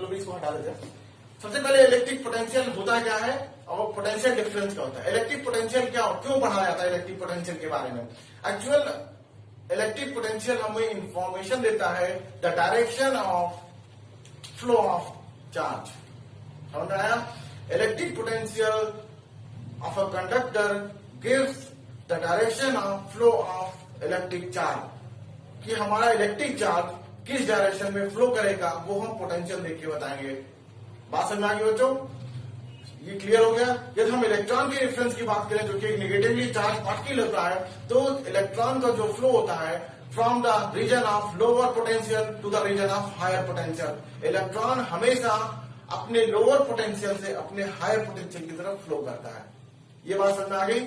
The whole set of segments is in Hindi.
चलो भी इसको हटा देते हैं। सबसे पहले इलेक्ट्रिक पोटेंशियल होता क्या है और पोटेंशियल डिफरेंस क्या होता है। इलेक्ट्रिक पोटेंशियल क्या क्यों पढ़ा जाता है इलेक्ट्रिक पोटेंशियल के बारे में। एक्चुअल इलेक्ट्रिक पोटेंशियल हमें इंफॉर्मेशन देता है the direction of flow of charge. समझ में आया। Electric potential of a conductor gives the direction of flow of electric charge, कि हमारा इलेक्ट्रिक चार्ज किस डायरेक्शन में फ्लो करेगा वो हम पोटेंशियल देख के बताएंगे। बात समझ में आ गई बच्चों, ये क्लियर हो गया। यदि हम इलेक्ट्रॉन के डिफरेंस की बात करें जो कि एक निगेटिवली चार्ज पार्टिकल होता है, तो इलेक्ट्रॉन का जो फ्लो होता है from the region of lower potential to the region of higher potential, electron हमेशा अपने लोअर पोटेंशियल से अपने हायर पोटेंशियल की तरफ फ्लो करता है। ये बात समझ में आ गई।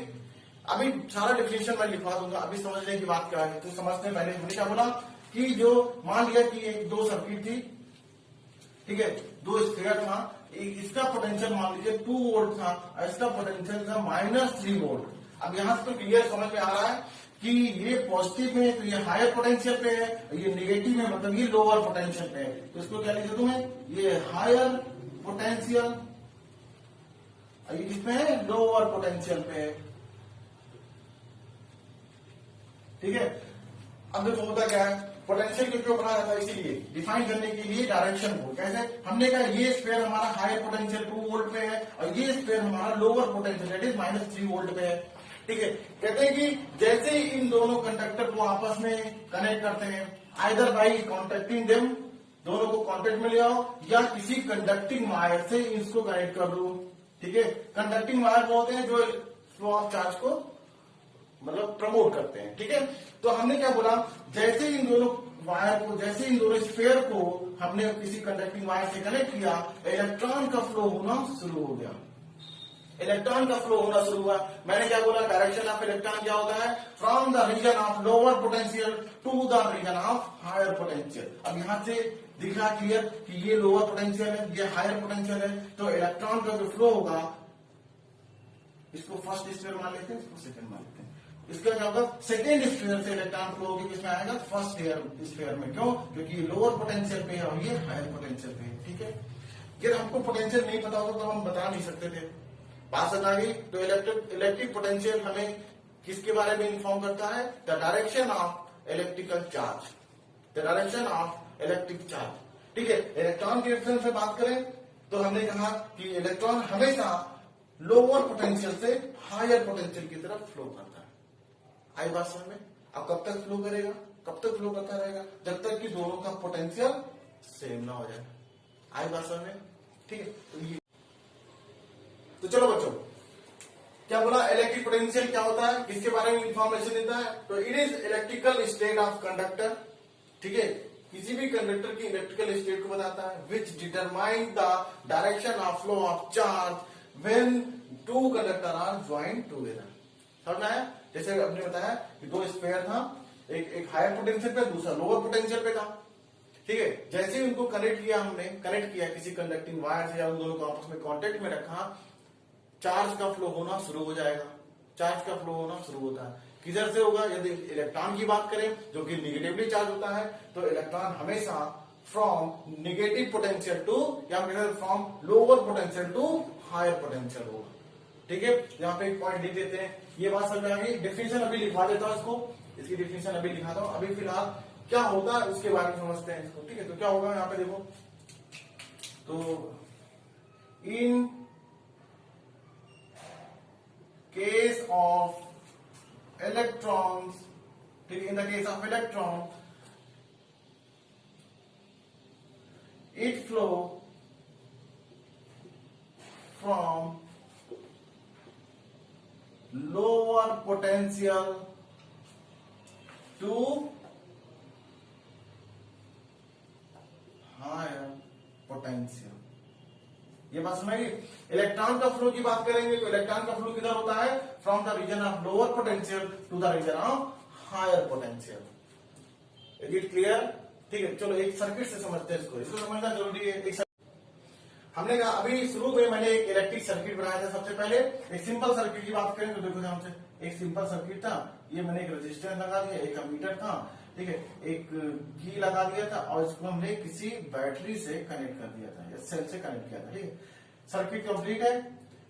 अभी सारा डिफिनेशन मैं लिखवा दूंगा, अभी समझने की बात क्या है तो समझने पहले हमने क्या बोला कि जो मान लिया कि एक दो सर्किट थी, ठीक है, दो स्फीयर था, इसका पोटेंशियल मान लीजिए 2 वोल्ट था और इसका पोटेंशियल था -3 वोल्ट। अब यहां से तो क्लियर समझ में आ रहा है कि ये पॉजिटिव है तो ये हायर पोटेंशियल पे है, ये नेगेटिव है मतलब ये लोअर पोटेंशियल पे है। तो इसको क्या लिखे तुम्हें, ये हायर पोटेंशियल, ये किसमें है, लोअर पोटेंशियल पे है। ठीक है। अब देखो होता क्या है, पोटेंशियल के उपयोग बनाया जाता है इसीलिए डिफाइन करने के लिए डायरेक्शन को। कैसे, हमने कहा ये स्फीयर हमारा हायर पोटेंशियल 2 वोल्ट पे है और ये स्फीयर हमारा lower potential that is -3 volt पे है। ठीक है। कहते हैं कि जैसे ही इन दोनों कंडक्टर को आपस में कनेक्ट करते हैं, आइदर बाई कॉन्टेक्टिंग देम, दोनों को कॉन्टेक्ट में ले आओ, या किसी कंडक्टिंग वायर से इसको कनेक्ट कर दो। ठीक है। कंडक्टिंग वायर वो होते हैं जो फ्लो ऑफ चार्ज को मतलब प्रमोट करते हैं। ठीक है। तो हमने क्या बोला, जैसे इन दोनों वायर को, जैसे इन दोनों स्फीयर को हमने किसी कंडक्टिंग वायर से कनेक्ट किया, इलेक्ट्रॉन का फ्लो होना शुरू हो गया। इलेक्ट्रॉन का फ्लो होना शुरू हुआ। मैंने क्या बोला, डायरेक्शन ऑफ इलेक्ट्रॉन क्या होता है, from the region of lower potential to the region of higher potential. अब यहां से दिख रहा क्लियर कि ये लोअर पोटेंशियल है, ये हायर पोटेंशियल है, तो इलेक्ट्रॉन का जो फ्लो होगा, इसको फर्स्ट स्फीयर मान लेते हैं, इसको सेकंड मान लेते हैं। इसका क्या होगा, सेकेंड स्फीयर से इलेक्ट्रॉन फ्लो होगी, किसमें आएगा, फर्स्ट स्फीयर में। क्यों, क्योंकि ये लोअर पोटेंशियल पे है और ये हायर पोटेंशियल पे है। ठीक है। यदि हमको पोटेंशियल नहीं पता होता तो हम बता नहीं सकते थे। बात समझ आ गई। तो इलेक्ट्रिक पोटेंशियल हमें किसके बारे में इन्फॉर्म करता है, the direction of electrical charge, the direction of electric charge. ठीक है। इलेक्ट्रॉन के डिफरेंस में बात करें तो हमने कहा कि इलेक्ट्रॉन हमेशा लोअर पोटेंशियल से हायर पोटेंशियल की तरफ फ्लो करता है। आई बात समझ में। अब कब तक फ्लो करेगा, कब तक फ्लो करता रहेगा, जब तक कि दोनों का पोटेंशियल सेम ना हो जाए। आई बात समझ में। ठीक है। तो चलो बच्चों, क्या बोला, इलेक्ट्रिक पोटेंशियल क्या होता है, किसके बारे में इंफॉर्मेशन देता है, तो it is electrical state of conductor. ठीक है। किसी भी कंडक्टर की इलेक्ट्रिकल स्टेट को बताता है, which determine the direction of flow of charge when two conductor are joint together. समझ में आया। जैसे आपने बताया कि दो स्फीयर था, एक हायर पोटेंशियल पे, दूसरा लोअर पोटेंशियल पे था। ठीक है। जैसे ही उनको कनेक्ट किया, हमने कनेक्ट किया किसी कंडक्टिंग वायर से या उन दोनों को आपस में कांटेक्ट में रखा, चार्ज का फ्लो होना शुरू हो जाएगा। चार्ज का फ्लो होना शुरू होता है, किधर से होगा, यदि इलेक्ट्रॉन की बात करें जो कि निगेटिवली चार्ज होता है, तो इलेक्ट्रॉन हमेशा फ्रॉम निगेटिव पोटेंशियल टू, या from lower potential to higher potential होगा। ठीक है। यहाँ पे एक पॉइंट लिख देते हैं, ये बात समझ में आ गई। डिफिनेशन अभी लिखवा देता हूं इसको, इसकी डिफिनेशन अभी लिखाता हूं। अभी फिलहाल क्या होता है उसके बारे में समझते हैं इसको। ठीक है। तो क्या होगा यहाँ पे देखो, तो इन केस ऑफ इलेक्ट्रॉन्स, ठीक है, in the case of electron it flow from lower potential to higher potential। ये बात सुनाइए। इलेक्ट्रॉन का फ्लो की बात करेंगे तो इलेक्ट्रॉन का फ्लो किधर होता है, from the region of lower potential to the region of higher potential. Is it clear. ठीक है। चलो एक सर्किट से समझते हैं इसको, इसको समझना जरूरी है। हमने कहा अभी शुरू में मैंने एक इलेक्ट्रिक सर्किट बनाया था। सबसे पहले एक सिंपल सर्किट की बात करें तो देखो ध्यान से, एक सिंपल सर्किट था, ये मैंने एक रेजिस्टेंस लगा दिया, एक एमीटर था, ठीक है, एक की लगा दिया था और इसको हमने किसी बैटरी से कनेक्ट कर दिया था या सेल से कनेक्ट किया था। ठीक है, सर्किट कंप्लीट है।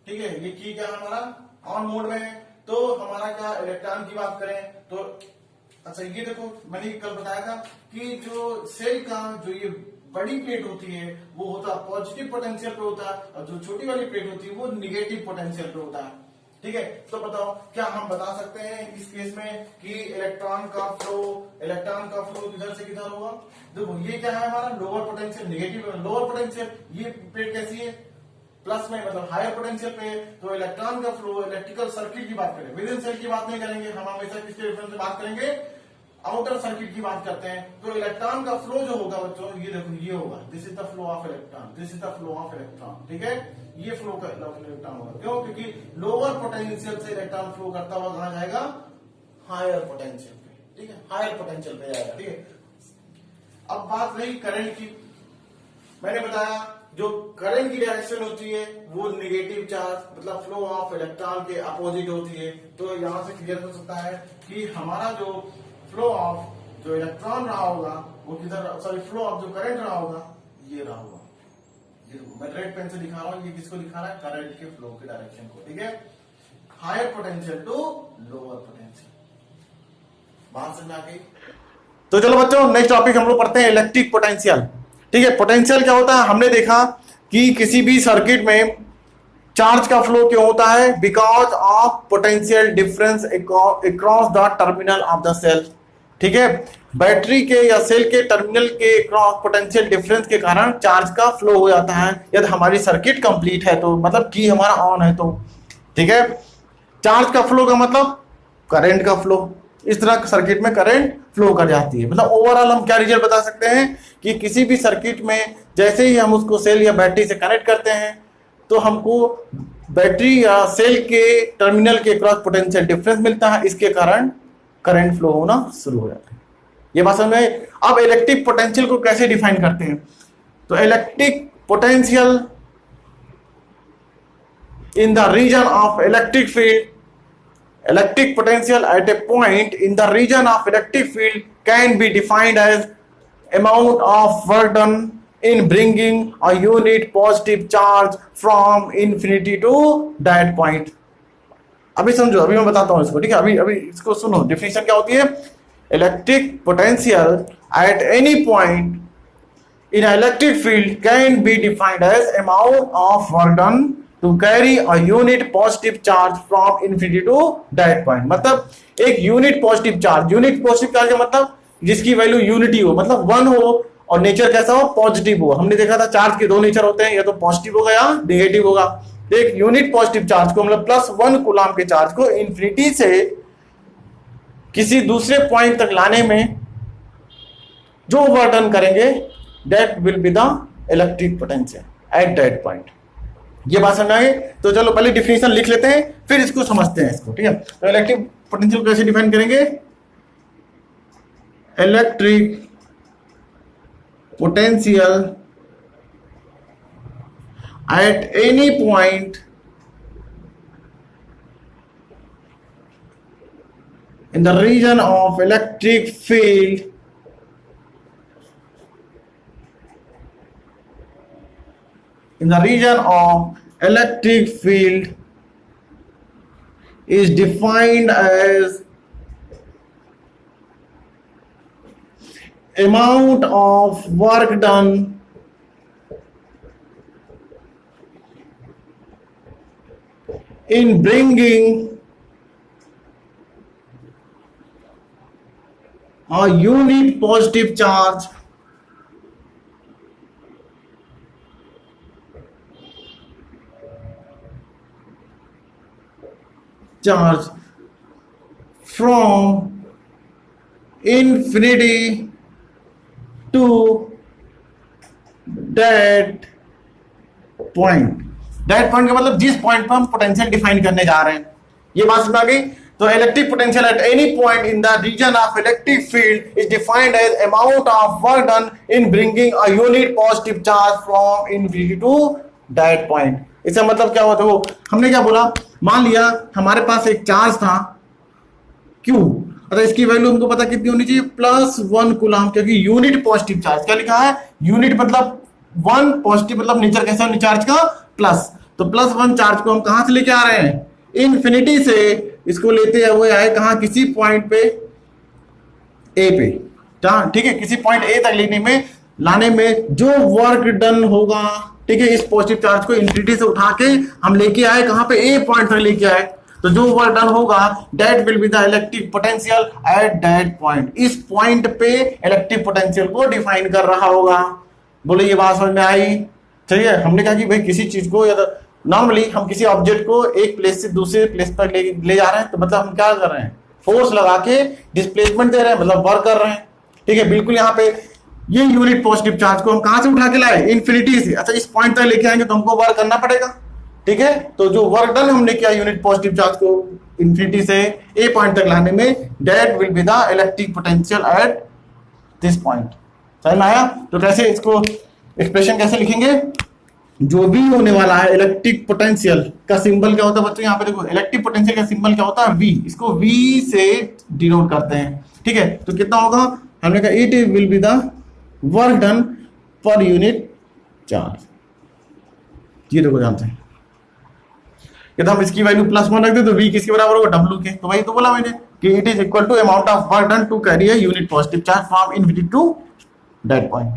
ठीक है, ये की क्या हमारा ऑन मोड में है। तो हमारा क्या इलेक्ट्रॉन की बात करें तो अच्छा ये देखो, मैंने कल बताया था कि जो सेल का जो ये बड़ी प्लेट होती है वो होता है पॉजिटिव पोटेंशियल पे होता है और जो छोटी वाली प्लेट होती है वो निगेटिव पोटेंशियल पे होता है। ठीक है, तो बताओ क्या हम बता सकते हैं इस केस में कि इलेक्ट्रॉन का फ्लो किधर से किधर होगा। देखो ये क्या है हमारा lower potential, negative lower potential, ये प्लेट कैसी है प्लस में, मतलब हायर पोटेंशियल पे। तो इलेक्ट्रॉन का फ्लो इलेक्ट्रिकल सर्किट की बात करें, विद इन सेल की बात नहीं करेंगे हम, हमेशा किसके रेफरेंस से बात करेंगे, आउटर सर्किट की बात करते हैं। तो इलेक्ट्रॉन का फ्लो जो होगा बच्चों ये देखो ये होगा, this is the flow of electron, this is the flow of electron. ठीक है, ये फ्लो का इलेक्ट्रॉन होगा, क्यों, क्योंकि लोअर पोटेंशियल से इलेक्ट्रॉन फ्लो करता हुआ कहां जाएगा, हायर पोटेंशियल पे। ठीक है, हायर पोटेंशियल पे जाएगा। ठीक है, अब बात रही करंट की। मैंने बताया जो करंट की डायरेक्शन होती है वो निगेटिव चार्ज मतलब फ्लो ऑफ इलेक्ट्रॉन के अपोजिट होती है। तो यहां से क्लियर हो सकता है कि हमारा जो फ्लो ऑफ जो इलेक्ट्रॉन रहा होगा वो किधर, सॉरी फ्लो ऑफ जो करंट रहा होगा ये रहा होगा। ये मैं रेड पेन से दिखा रहा हूं, ये किसको दिखा रहा है, करंट के फ्लो के डायरेक्शन को। ठीक है, higher potential to lower potential. बात समझ आ गई। तो चलो बच्चों नेक्स्ट टॉपिक हम लोग पढ़ते हैं इलेक्ट्रिक पोटेंशियल। ठीक है, पोटेंशियल क्या होता है, हमने देखा कि किसी भी सर्किट में चार्ज का फ्लो क्यों होता है, because of potential difference across the terminal of the cell. ठीक है, बैटरी के या सेल के टर्मिनल के अक्रॉस पोटेंशियल डिफरेंस के कारण चार्ज का फ्लो हो जाता है यदि हमारी सर्किट कंप्लीट है तो, मतलब की हमारा ऑन है तो। ठीक है, चार्ज का फ्लो का मतलब करंट का फ्लो, इस तरह सर्किट में करंट फ्लो कर जाती है। मतलब ओवरऑल हम क्या रिजल्ट बता सकते हैं कि किसी भी सर्किट में जैसे ही हम उसको सेल या बैटरी से कनेक्ट करते हैं तो हमको बैटरी या सेल के टर्मिनल के क्रॉस पोटेंशियल डिफरेंस मिलता है, इसके कारण करंट फ्लो होना शुरू हो जाता है। ये बात समझ में। अब इलेक्ट्रिक पोटेंशियल को कैसे डिफाइन करते हैं, तो electric potential in the region of electric field, electric potential at a point in the region of electric field can be defined as amount of work done in bringing a unit positive charge from infinity to that point। अभी समझो, अभी मैं बताता हूं इसको। ठीक है, अभी इसको सुनो, डिफिनेशन क्या होती है, electric potential at any point in electric field can be defined as amount of work done to carry a unit positive charge from infinity to that point। मतलब एक unit positive charge, unit positive charge का मतलब जिसकी वैल्यू यूनिटी हो, मतलब 1 हो और नेचर कैसा हो, पॉजिटिव हो। हमने देखा था चार्ज के दो नेचर होते हैं, या तो पॉजिटिव होगा या नेगेटिव होगा। एक यूनिट पॉजिटिव चार्ज को मतलब +1 कूलम के चार्ज को इंफिनिटी से किसी दूसरे पॉइंट तक लाने में जो वर्क डन करेंगे that will be the electric potential at that point. ये बात समझ आए। तो चलो पहले डिफिनेशन लिख लेते हैं फिर इसको समझते हैं इसको। ठीक है, तो इलेक्ट्रिक पोटेंशियल कैसे डिफाइन करेंगे, electric potential at any point in the region of electric field in the region of electric field is defined as amount of work done in bringing a unit positive charge from infinity to that point। that point का मतलब जिस पॉइंट पर हम पोटेंशियल डिफाइन करने जा रहे हैं। ये बात समझ आ गई। तो electric potential at any point in the region of electric field is defined as amount of work done in bringing a unit positive charge from infinity to that point. इसका मतलब क्या हुआ, तो हमने क्या बोला, मान लिया हमारे पास एक चार्ज था Q अतः इसकी वैल्यू हमको पता कितनी होनी चाहिए, +1 कूलम, क्योंकि यूनिट पॉजिटिव चार्ज क्या लिखा है, यूनिट मतलब 1, पॉजिटिव मतलब नेचर कैसा चार्ज का प्लस, तो +1 चार्ज को हम कहां से लेके आ रहे हैं, इन्फिनिटी से इसको लेते हुए आए कहां, किसी पॉइंट पे ए पे, ठीक है, किसी पॉइंट ए तक लाने में जो वर्क डन होगा, ठीक है, इस पॉजिटिव चार्ज को इन्फिनिटी से उठा के हम लेके आए कहां पे, ए पॉइंट तक लेके आए, तो जो वर्क डन होगा that will be the electric potential at that point, इस पॉइंट पे इलेक्ट्रिक पोटेंशियल को डिफाइन कर रहा होगा। बोले ये बात समझ में आई? ठीक है, हमने कहा कि भाई किसी चीज को, या नॉर्मली हम किसी ऑब्जेक्ट को एक प्लेस से दूसरे प्लेस पर ले जा रहे हैं, तो मतलब हम क्या कर रहे हैं, फोर्स लगा के डिस्प्लेसमेंट दे रहे हैं, मतलब वर्क कर रहे हैं। ठीक है, बिल्कुल यहाँ पे ये यूनिट पॉजिटिव चार्ज को हम कहां से उठा के लाए, इन्फिनिटी से। अच्छा, इस पॉइंट तक लेके आएंगे तो हमको वर्क करना पड़ेगा। ठीक है, तो जो वर्क डन हमने किया यूनिट पॉजिटिव चार्ज को इन्फिनिटी से ए पॉइंट तक लाने में, that will be the electric potential at this point. समझ में आया? तो कैसे इसको एक्सप्रेशन कैसे लिखेंगे, जो भी होने वाला है इलेक्ट्रिक पोटेंशियल का सिंबल क्या होता है बच्चों, यहाँ पे देखो इलेक्ट्रिक पोटेंशियल का सिंबल क्या होता है, वी, इसको वी से डिनोट करते हैं। ठीक है, तो कितना होगा, हमने कहा it will be the work done पर यूनिट चार्ज, ये देखो जानते हैं, यदि हम इसकी वैल्यू +1 रख दे तो v किसके बराबर होगा, W के। तो वही तो बोला मैंने कि it is equal to amount of work done to carry a unit positive charge from infinity to that point.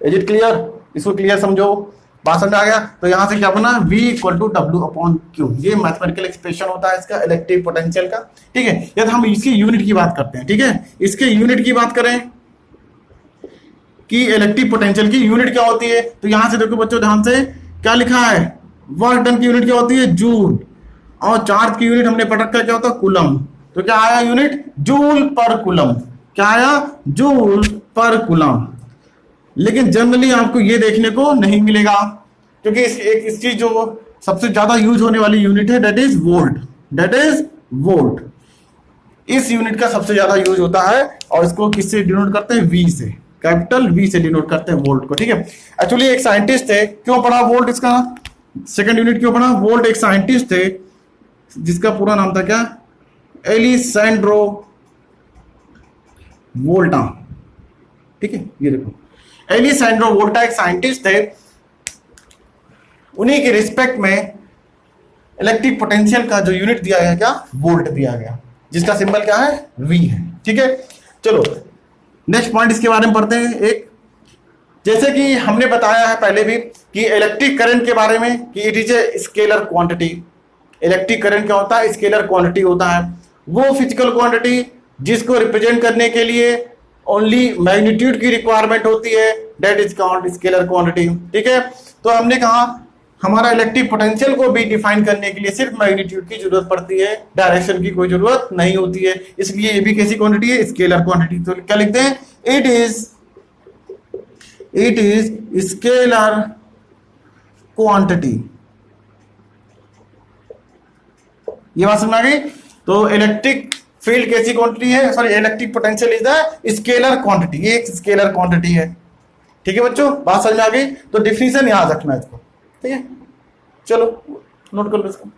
Is it clear? इसको क्लियर समझो, बात समझ आ गया? तो यहां से क्या बना, v इक्वल टू W/Q, ये मैथमेटिकल एक्सप्रेशन होता है इसका इलेक्ट्रिक पोटेंशियल का। ठीक है, यदि हम इसकी यूनिट की बात करते हैं, ठीक है, इसके यूनिट की बात करें कि इलेक्ट्रिक पोटेंशियल की यूनिट क्या होती है, तो यहां से देखो बच्चों ध्यान से, क्या लिखा है, वर्क डन की यूनिट क्या होती है, जूल, और चार्ज की यूनिट हमने पढ़ रखा क्या होता है, कूलम। तो क्या आया यूनिट, जूल पर कूलम, क्या आया, जूल पर कूलम। लेकिन जनरली आपको ये देखने को नहीं मिलेगा, क्योंकि इसकी जो सबसे ज्यादा यूज होने वाली यूनिट है that is volt, that is volt. इस यूनिट का सबसे ज्यादा यूज होता है, और इसको किससे डिनोट करते हैं, वी से, कैपिटल वी से डिनोट करते हैं वोल्ट को। ठीक है, एक्चुअली एक साइंटिस्ट थे, क्यों पढ़ा वोल्ट, इसका सेकंड यूनिट क्यों पढ़ा, वोल्ट एक साइंटिस्ट थे जिसका पूरा नाम था क्या, एलिसैंड्रो वोल्टा। ठीक है, ये देखो एलिसैंड्रो वोल्टा एक साइंटिस्ट थे, उन्हीं के रिस्पेक्ट में इलेक्ट्रिक पोटेंशियल का जो यूनिट दिया गया क्या, वोल्ट दिया गया, जिसका सिंबल क्या है, वी है। ठीक है, चलो नेक्स्ट पॉइंट इसके बारे में पढ़ते हैं। एक, जैसे कि हमने बताया है पहले भी कि इलेक्ट्रिक करंट के बारे में कि it is a scalar quantity. Electric current क्या होता है, स्केलर क्वांटिटी होता है, वो फिजिकल क्वांटिटी जिसको रिप्रेजेंट करने के लिए ओनली मैग्नीट्यूड की रिक्वायरमेंट होती है, that is called scalar quantity. ठीक है, तो हमने कहा हमारा इलेक्ट्रिक पोटेंशियल को भी डिफाइन करने के लिए सिर्फ मैग्नीट्यूड की जरूरत पड़ती है, डायरेक्शन की कोई जरूरत नहीं होती है, इसलिए ये भी कैसी क्वांटिटी है, स्केलर क्वांटिटी। तो क्या लिखते हैं, इट इज स्केलर क्वांटिटी। ये बात समझ आ गई? तो इलेक्ट्रिक फील्ड कैसी क्वांटिटी है, sorry electric potential is the scalar quantity, ये एक स्केलर क्वांटिटी है। ठीक है बच्चों, बात समझ में आ गई? तो डिफिनेशन याद रखना इसको। ठीक है, चलो नोट कर लो इसको।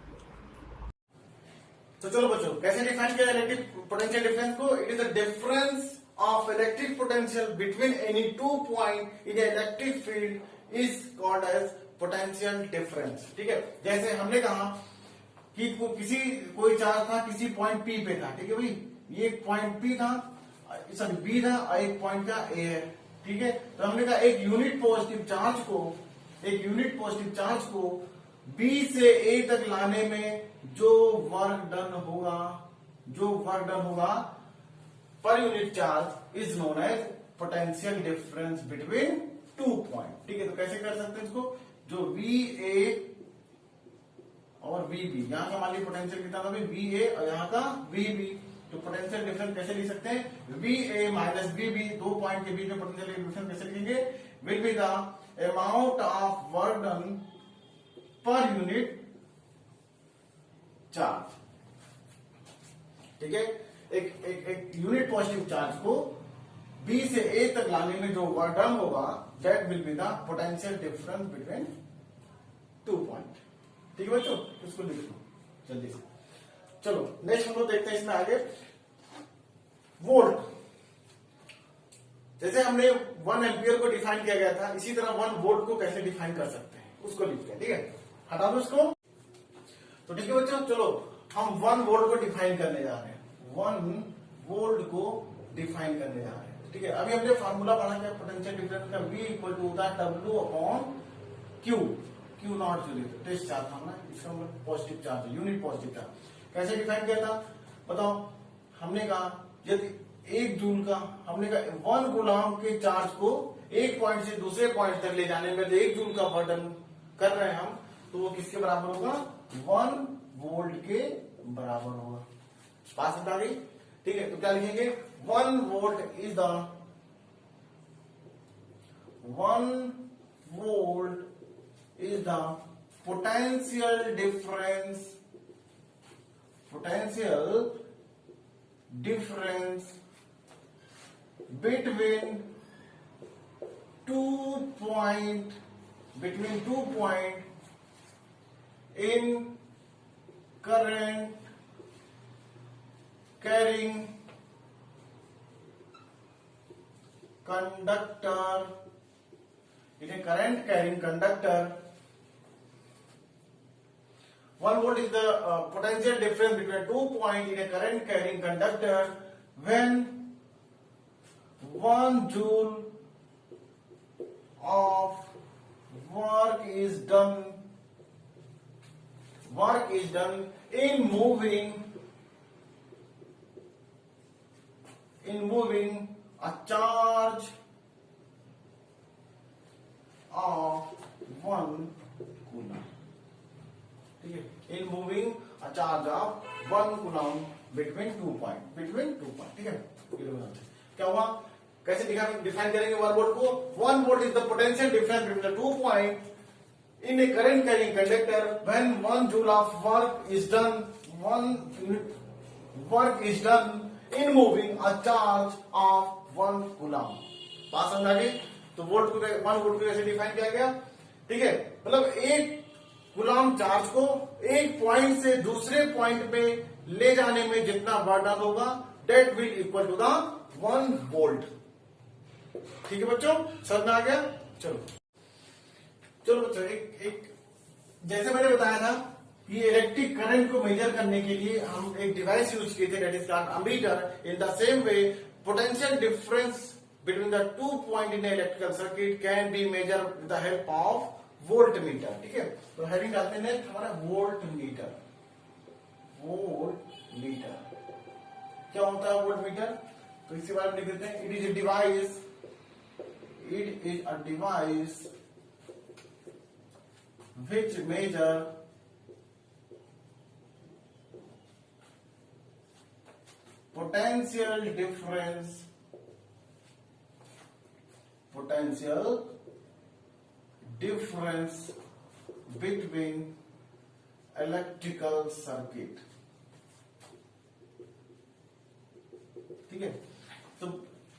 तो चलो बच्चों, कैसे डिफाइन किया इलेक्ट्रिक पोटेंशियल डिफरेंस को, it is the difference of electric potential between any two point in electric field is called as potential difference. ठीक है, जैसे हमने कहा कि कोई चार्ज था किसी पॉइंट पी पे था। ठीक है भाई, ये एक पॉइंट पी था, सॉरी बी था, और एक पॉइंट क्या ए है। ठीक है, तो हमने कहा एक यूनिट पॉजिटिव चार्ज को बी से ए तक लाने में जो वर्क डन होगा per unit charge is known as potential difference between two point. ठीक है, तो कैसे कर सकते हैं इसको, जो वी ए और वीबी, यहाँ का मान लीजिए पोटेंशियल कितना था, वी ए, और यहाँ का वीबी, तो पोटेंशियल डिफरेंस कैसे लिख सकते हैं, वी ए माइनस वीबी, दो पॉइंट के बीच में पोटेंशियल डिफरेंस कैसे लिखेंगे, will be the amount of work done पर यूनिट चार्ज। ठीक है, एक यूनिट पॉजिटिव चार्ज को बी से ए तक लाने में जो वर्क डन होगा that will be the potential difference between two point. ठीक है बच्चों, इसको लिख लो जल्दी से। चलो नेक्स्ट हम लोग देखते हैं इसमें आगे वोल्ट, जैसे हमने 1 एम्पियर को डिफाइन किया गया था, इसी तरह 1 वोल्ट को कैसे डिफाइन कर सकते हैं उसको लिखते हैं। ठीक है, हटा दो इसको। तो ठीक है बच्चों, चलो हम 1 वोल्ट को डिफाइन करने जा रहे हैं, 1 वोल्ट को डिफाइन करने जा रहे हैं। ठीक है, अभी हमने फार्मूला पढ़ा क्या पोटेंशियल डिफरेंस का, V इक्वल टू होता है W upon Q, Q not जो टेस्ट चार्ज था ना, इसका मतलब positive charge, unit positive charge. कैसे डिफाइन किया था बताओ, हमने कहा यदि 1 जूल का, हमने कहा 1 कूलम के चार्ज को एक पॉइंट से दूसरे पॉइंट तक ले जाने में 1 जूल का बर्डन कर रहे हैं हम, तो वो किसके बराबर होगा, 1 वोल्ट के बराबर होगा। बात समझ गई? ठीक है, तो क्या लिखेंगे, 1 volt is the 1 volt is the potential difference between 2 point in current carrying conductor, in a current carrying conductor. 1 volt is the potential difference between 2 points in a current carrying conductor when 1 joule of work is done in moving a charge of 1 coulomb. ठीक है, in moving a charge of 1 coulomb between 2 points, ठीक है। क्या हुआ, कैसे डिफाइन करेंगे 1 वोल्ट को, 1 volt is the potential difference between the 2 point in A current carrying conductor when 1 joule of work is done in moving a charge of 1 coulomb. बात समझ आ गई? तो 1 वोल्ट को कैसे डिफाइन किया गया, ठीक है, मतलब 1 कूलम्ब चार्ज को एक पॉइंट से दूसरे पॉइंट पे ले जाने में जितना बर्डन होगा that will equal to the 1 volt. ठीक है बच्चों, समझ में आ गया? चलो बच्चों, एक जैसे मैंने बताया था कि इलेक्ट्रिक करंट को मेजर करने के लिए हम एक डिवाइस यूज किए थे, that is called ammeter. In the same way potential difference between the 2 point in electrical circuit can be measure with the help of volt meter. ठीक है, तो हेडिंग डालते हैं हमारा वोल्ट मीटर। क्या होता है वोल्ट मीटर, तो इसके बारे में लिख देते हैं, it is a device which measure potential difference between electrical circuit। ठीक है, तो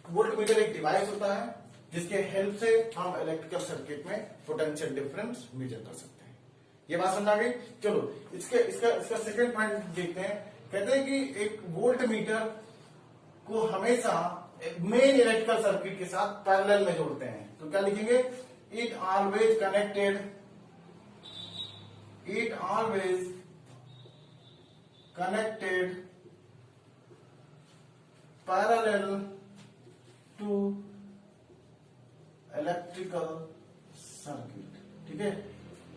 वोल्टमीटर एक डिवाइस होता है जिसके हेल्प से हम इलेक्ट्रिकल सर्किट में पोटेंशियल डिफरेंस मेजर कर सकते हैं। ये बात समझ आ गई? चलो इसका सेकंड पॉइंट देखते हैं। कहते हैं कि एक वोल्ट मीटर को हमेशा मेन इलेक्ट्रिकल सर्किट के साथ पैरेलल में जोड़ते हैं। तो क्या लिखेंगे, it always connected parallel to electrical circuit. ठीक है,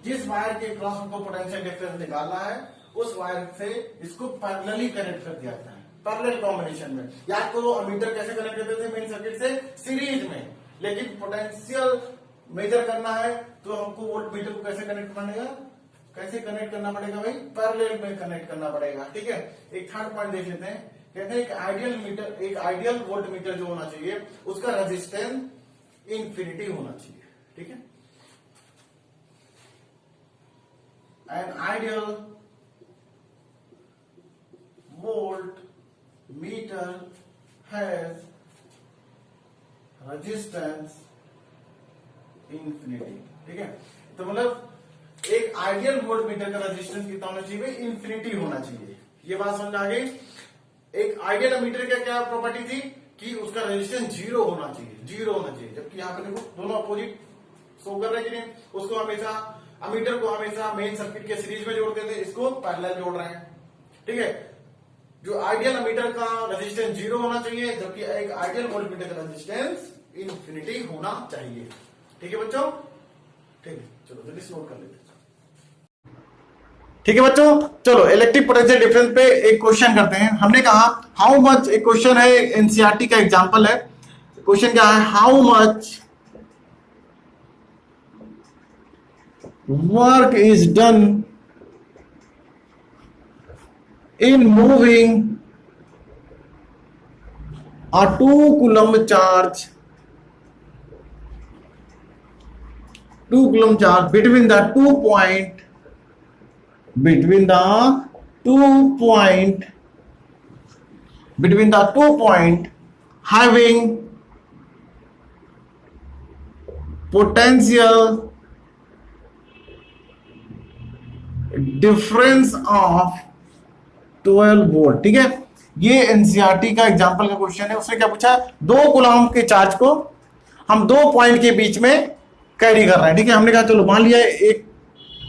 जिस वायर के क्रॉस हमको पोटेंशियल डिफरेंस निकालना है उस वायर से इसको पैरेलली कनेक्ट कर दिया जाता है, पैरेलल कॉम्बिनेशन में। याद करो अमीटर कैसे कनेक्ट करते थे मेन सर्किट से, सीरीज में। लेकिन पोटेंशियल मेजर करना है तो हमको वोल्ट मीटर को कैसे कनेक्ट करना पड़ेगा भाई, पैरेलल में कनेक्ट करना पड़ेगा। ठीक है, एक थर्ड पॉइंट देख लेते हैं। कहते हैं एक आइडियल वोल्ट मीटर जो होना चाहिए उसका रेजिस्टेंस इंफिनिटी होना चाहिए। ठीक है, an ideal volt meter has resistance infinity. ठीक है, तो मतलब एक आइडियल वोल्ट मीटर का रेजिस्टेंस कितना होना चाहिए, इंफिनिटी होना चाहिए। ये बात समझ आ गई? एक आइडियल एमीटर का क्या प्रॉपर्टी थी कि उसका रेजिस्टेंस जीरो होना चाहिए, जबकि यहाँ पे देखो दोनों अपोजिट शो कर रहे हैं कि नहीं, उसको हमेशा एमीटर को हमेशा मेन सर्किट के सीरीज में जोड़ते थे, इसको पैरेलल जोड़ रहे हैं। ठीक है, जो आइडियल एमीटर का रेजिस्टेंस जीरो होना चाहिए, जबकि एक आइडियल वोल्टमीटर का रेजिस्टेंस इन्फिनिटी होना चाहिए। ठीक है बच्चों, ठीक है, चलो जल्दी से नोट कर लेते हैं। ठीक है बच्चों, चलो इलेक्ट्रिक पोटेंशियल डिफरेंस पे एक क्वेश्चन करते हैं। हमने कहा हाउ मच, एक क्वेश्चन है एनसीईआरटी का एग्जांपल है। क्वेश्चन क्या है, how much work is done in moving a 2 coulomb charge between the 2 point having potential difference of 12 volt. ठीक है, ये एनसीईआरटी का एग्जांपल का क्वेश्चन है। उसने क्या पूछा, 2 कूलम के चार्ज को हम 2 पॉइंट के बीच में कैरी कर रहे हैं। ठीक है, हमने कहा चलो मान लिया एक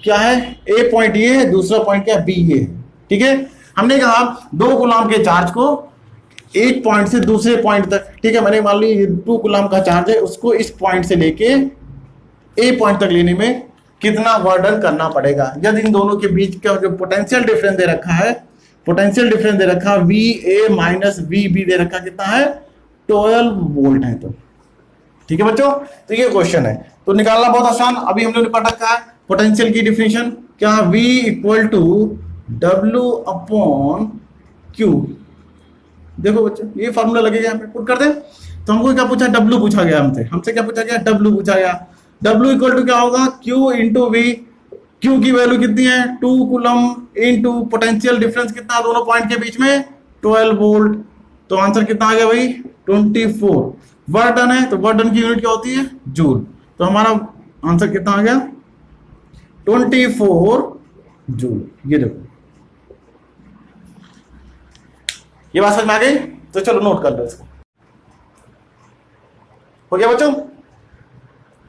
क्या है, ए पॉइंट ये है, दूसरा पॉइंट क्या बी ये है। ठीक है, हमने कहा 2 कूलम के चार्ज को एक पॉइंट से दूसरे पॉइंट तक, ठीक है, मैंने मान ली 2 कूलम का चार्ज है, उसको इस पॉइंट से लेके ए पॉइंट तक लेने में कितना वर्डन करना पड़ेगा। यदि इन दोनों के बीच का जो पोटेंशियल डिफरेंस दे रखा है, V A minus V B दे रखा कितना है, 12 वोल्ट है। तो ठीक है बच्चों, तो ये क्वेश्चन है, तो निकालना बहुत आसान। अभी हमने पढ़ा क्या है पोटेंशियल की डिफिनेशन, क्या V equal to W upon Q। देखो बच्चों ये फॉर्मूला लगेगा, यहाँ पे पुट कर दे। तो हमको क्या पूछा, W पूछा गया हमसे क्या पूछा गया, W पूछा गया। W इक्वल टू क्या होगा, Q इंटू V। Q की वैल्यू कितनी है, 2 कूलम इंटू पोटेंशियल डिफरेंस कितना दोनों पॉइंट के बीच में, 12 वोल्ट। तो आंसर कितना आ गया भाई, 24। वर्क डन है, तो वर्क डन की यूनिट क्या होती है, जूल। तो हमारा आंसर कितना आ गया, 24 जूल। ये देखो, ये बात समझ में आ गई। तो चलो नोट कर लो इसको, हो गया बच्चों।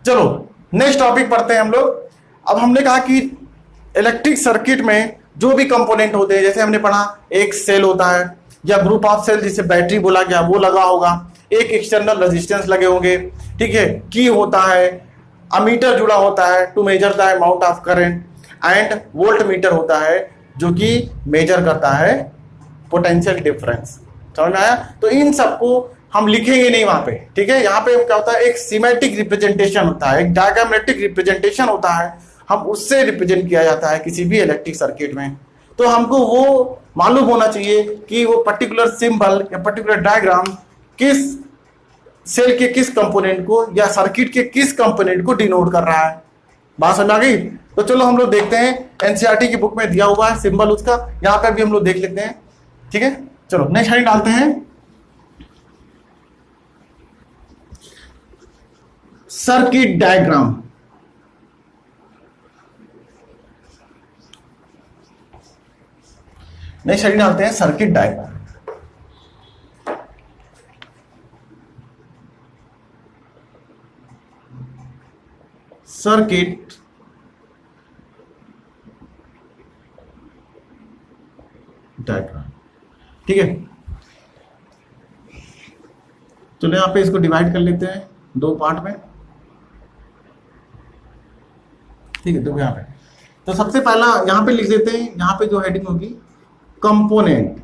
चलो नेक्स्ट टॉपिक पढ़ते हैं हम लोग। अब हमने कहा कि इलेक्ट्रिक सर्किट में जो भी कंपोनेंट होते हैं, जैसे हमने पढ़ा एक सेल होता है या ग्रुप ऑफ सेल जिसे बैटरी बोला गया, वो लगा होगा, एक एक्सटर्नल रेजिस्टेंस लगे होंगे। ठीक है, की होता है, अमीटर जुड़ा होता है to measure the amount of current, and volt meter होता है जो कि मेजर करता है पोटेंशियल डिफरेंस। समझ में आया। तो इन सबको हम लिखेंगे नहीं वहां पे। ठीक है, यहाँ पे क्या होता है, एक सीमेटिक रिप्रेजेंटेशन होता है, एक डायग्रामेटिक रिप्रेजेंटेशन होता है, हम उससे रिप्रेजेंट किया जाता है किसी भी इलेक्ट्रिक सर्किट में। तो हमको वो मालूम होना चाहिए कि वो पर्टिकुलर सिंबल या पर्टिकुलर डायग्राम किस सेल के किस कंपोनेंट को या सर्किट के किस कंपोनेंट को डिनोट कर रहा है। बात समझ आ गई। तो चलो हम लोग देखते हैं, एनसीईआरटी की बुक में दिया हुआ है सिंबल उसका, यहां पर भी हम लोग देख लेते हैं। ठीक है, चलो नेक्स्ट हेडिंग डालते हैं, सर्किट डायग्राम। नेक्स्ट हेडिंग डालते हैं सर्किट डायग्राम। Circuit diagram. ठीक है, तो यहां पे इसको डिवाइड कर लेते हैं 2 पार्ट में। ठीक है, तो यहां पे तो सबसे पहला यहां पे लिख देते हैं, यहां पे जो हेडिंग होगी कंपोनेंट।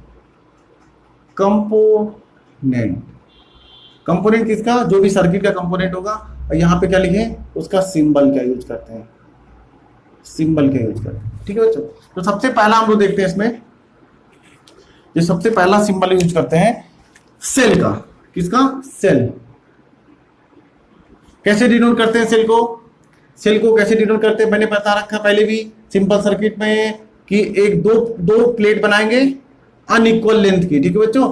कंपोनेंट किसका, जो भी सर्किट का कंपोनेंट होगा। और यहां पे क्या लिखें, उसका सिंबल का यूज करते हैं, ठीक है बच्चों। तो सबसे पहला हम लोग देखते हैं इसमें, जो सबसे पहला सिंबल यूज करते हैं सेल का। किसका, सेल। कैसे डिनोट करते हैं सेल को कैसे डिनोट करते हैं मैंने बता रखा पहले भी सिंपल सर्किट में, कि एक दो प्लेट बनाएंगे अनइक्वल लेंथ की। ठीक है बच्चों,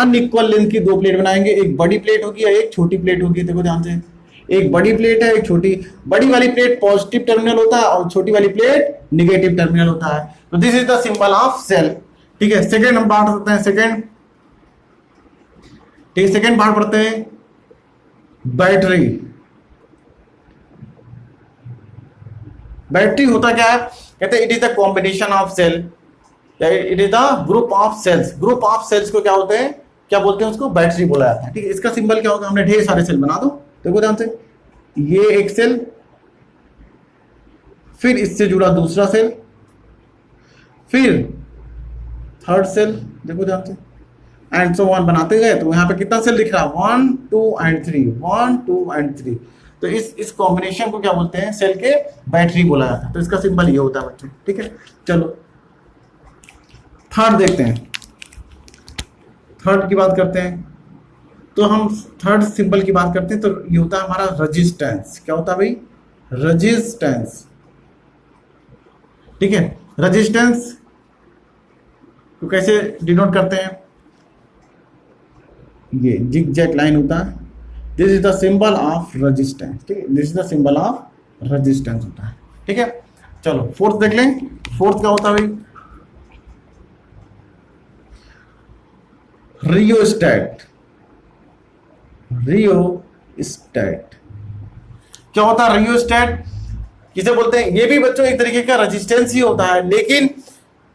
अनइक्वल लेंथ की 2 प्लेट बनाएंगे, एक बड़ी प्लेट होगी और एक छोटी प्लेट होगी। देखो ध्यान से, एक बड़ी प्लेट है, एक छोटी। बड़ी वाली प्लेट पॉजिटिव टर्मिनल होता है और छोटी वाली प्लेट निगेटिव टर्मिनल होता है। तो this is the symbol of cell. ठीक है, सेकेंड हम बात करते हैं, सेकेंड ठीक है, सेकेंड पार्ट पढ़ते हैं, बैटरी। बैटरी होता क्या है, कहते हैं it is the combination of cell, it is the group of cells. Group of cells को क्या होते हैं, क्या बोलते हैं, उसको बैटरी बोला जाता है। ठीक है, इसका सिंबल क्या होगा, हमने ढेर सारे सेल बना दो, देखो ध्यान से, ये एक सेल, फिर इससे जुड़ा दूसरा सेल, फिर थर्ड सेल, देखो ध्यान से, एंड सो वन बनाते गए। तो यहाँ पे कितना सेल दिख रहा है, 1 2 एंड 3, 1 2 एंड 3। तो इस कॉम्बिनेशन को क्या बोलते हैं, सेल के बैटरी बोला जाता है। तो इसका सिंबल ये होता है बच्चों। ठीक है, चलो थर्ड देखते हैं, थर्ड की बात करते हैं। तो हम थर्ड सिंबल की बात करते हैं, तो ये होता है हमारा रेजिस्टेंस। क्या होता है भाई, रेजिस्टेंस। ठीक है, रेजिस्टेंस को कैसे डिनोट करते हैं, ये जिगजैग लाइन होता है, this is the symbol of resistance. ठीक है, this is the symbol of resistance होता है। ठीक है, चलो फोर्थ देख लें। फोर्थ क्या होता है भाई, रियोस्टैट। रियोस्टैट क्या होता है, रियोस्टैट किसे बोलते हैं, ये भी बच्चों एक तरीके का रेजिस्टेंस ही होता है, लेकिन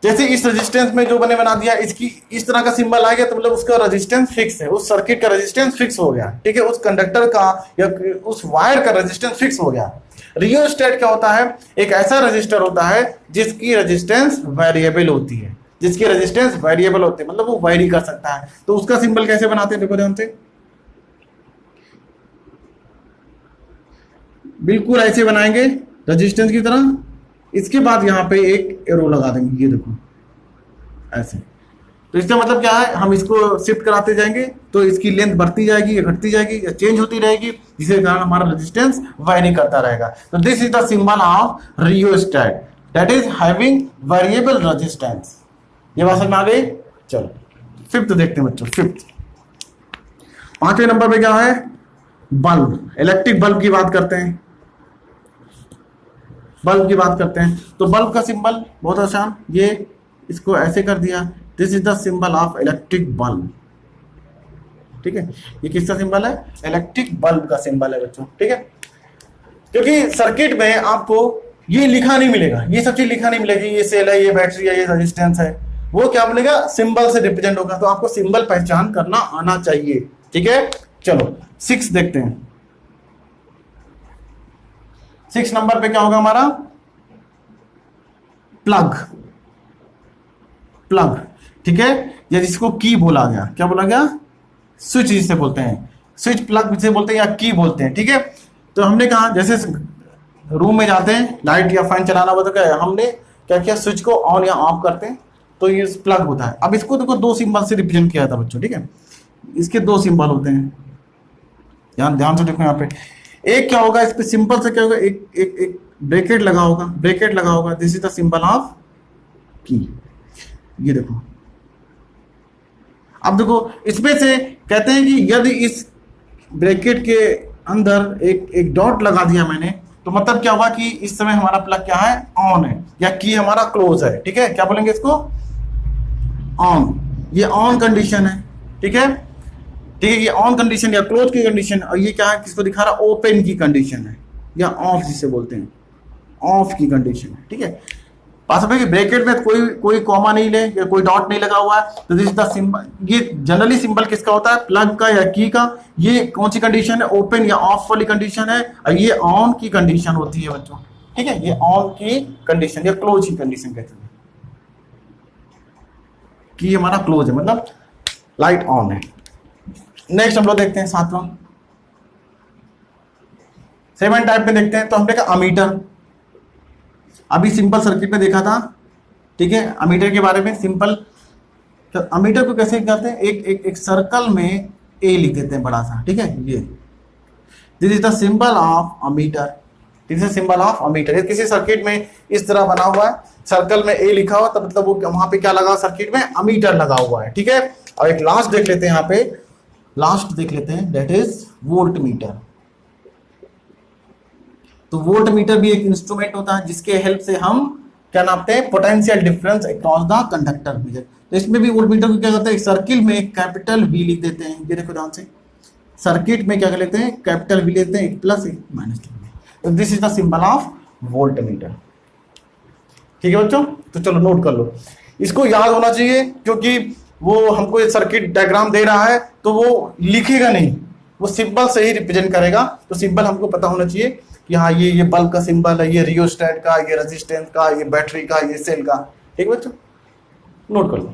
जैसे इस रेजिस्टेंस में जो मैंने बना दिया, इसकी इस तरह का सिंबल आ गया तो मतलब उसका रेजिस्टेंस फिक्स है, उस सर्किट का रेजिस्टेंस फिक्स हो गया। ठीक है, उस कंडक्टर का या उस वायर का रेजिस्टेंस फिक्स हो गया। रियोस्टैट क्या होता है, एक ऐसा रजिस्टर होता है जिसकी रेजिस्टेंस वेरिएबल होती है, जिसकी रेजिस्टेंस वेरिएबल होती है, मतलब वो वेरी कर सकता है। तो उसका सिंबल कैसे बनाते हैं, देखो ध्यान से, बिल्कुल ऐसे बनाएंगे रेजिस्टेंस की तरह। इसके बाद यहाँ पे एक एरो लगा देंगे, ये देखो ऐसे। तो इसका मतलब क्या है, हम इसको शिफ्ट कराते जाएंगे तो इसकी लेंथ बढ़ती जाएगी या घटती जाएगी या चेंज होती रहेगी, जिसके कारण हमारा रेजिस्टेंस वेरी करता रहेगा। तो this is the symbol of rheostat, that is having variable resistance. ये बात समझ में आ गई। चलो फिफ्थ देखते हैं बच्चों। फिफ्थ, पांचवें नंबर पे क्या है, बल्ब। इलेक्ट्रिक बल्ब की बात करते हैं, बल्ब की बात करते हैं। तो बल्ब का सिंबल बहुत आसान, ये इसको ऐसे कर दिया, this is the symbol of electric bulb. ठीक है, ये किसका सिंबल है, इलेक्ट्रिक बल्ब का सिंबल है बच्चों। ठीक है, क्योंकि सर्किट में आपको ये लिखा नहीं मिलेगा, ये सब चीज लिखा नहीं मिलेगी, ये सेल है, ये बैटरी है, ये रेजिस्टेंस है, वो क्या मिलेगा, सिंबल से रिप्रेजेंट होगा। तो आपको सिंबल पहचान करना आना चाहिए। ठीक है, चलो 6 देखते हैं। 6 नंबर पे क्या होगा हमारा, प्लग। प्लग, ठीक है, या जिसको की बोला गया, क्या बोला गया, स्विच जिसे बोलते हैं, स्विच प्लग जिसे बोलते हैं या की बोलते हैं। ठीक है, तो हमने कहा जैसे रूम में जाते हैं, लाइट या फैन चलाना होता है, क्या हमने क्या किया, स्विच को ऑन या ऑफ करते हैं, तो ये प्लग होता है। अब इसको देखो 2 सिंबल से रिप्रेजेंट किया था बच्चों। ठीक है, इसके 2 सिंबल होते हैं, ध्यान से देखो यहाँ पे। एक क्या होगा, इस पे सिंपल से क्या होगा, एक ब्रैकेट लगा होगा, ब्रैकेट लगा होगा, this is the symbol of की। ये देखो, अब देखो इसमें से कहते हैं कि यदि इस ब्रैकेट के अंदर एक डॉट लगा दिया मैंने, तो मतलब क्या हुआ कि इस समय हमारा प्लग क्या है, ऑन है, या की हमारा क्लोज है। ठीक है, क्या बोलेंगे इसको, ऑन। ये ऑन कंडीशन है। ठीक है, ठीक है, ये ऑन कंडीशन या क्लोज की कंडीशन, और ये क्या है, किसको दिखा रहा, ओपन की कंडीशन है, या ऑफ जिसे बोलते हैं, ऑफ की कंडीशन है। ठीक है, पास में ब्रैकेट में कोई कॉमा नहीं ले या कोई डॉट नहीं लगा हुआ है, तो दिस इज द सिंबल। ये जनरली सिंबल किसका होता है, प्लग का या की का। ये कौन सी कंडीशन है, ओपन या ऑफ वाली कंडीशन है, और ये ऑन की कंडीशन होती है बच्चों। ठीक है, ये ऑन की कंडीशन या क्लोज की कंडीशन कहते हैं, कि हमारा क्लोज है, मतलब लाइट ऑन है। नेक्स्ट हम लोग देखते हैं 7वां, 7 टाइप में देखते हैं। तो हमने कहा अमीटर, अभी सिंपल सर्किट में देखा था। ठीक है, अमीटर के बारे में सिंपल, तो अमीटर को कैसे कहते हैं, एक सर्कल में ए लिख देते हैं बड़ा सा। ठीक है, ये this is the symbol of ammeter, this is symbol of ammeter. किसी सर्किट में इस तरह बना हुआ है, सर्कल में ए लिखा हुआ, तो मतलब वो वहां पे क्या लगा, सर्किट में अमीटर लगा हुआ है। ठीक है, और एक लास्ट देख लेते हैं, यहाँ पे लास्ट देख लेते हैं, दैट इज वोल्ट मीटर। तो वोल्ट मीटर भी एक इंस्ट्रूमेंट होता है जिसके हेल्प से हम क्या नापते हैं, potential difference across the conductor meter. तो इसमें भी वोल्टमीटर को क्या करते हैं, सर्किल में कैपिटल वी लिख देते हैं, ये देखो ध्यान से, सर्किट में क्या कर लेते हैं, कैपिटल वी लेते हैं, एक प्लस एक माइनस। तो this is the symbol of voltmeter. ठीक है बच्चों, तो चलो नोट कर लो, इसको याद होना चाहिए, क्योंकि वो हमको सर्किट डायग्राम दे रहा है तो वो लिखेगा नहीं, वो सिंबल से ही रिप्रेजेंट करेगा। तो सिंबल हमको पता होना चाहिए कि हाँ ये बल्ब का सिंबल है, ये रियोस्टेट का, ये रेजिस्टेंस का, ये बैटरी का, ये सेल का। ठीक है बच्चों, नोट कर लो।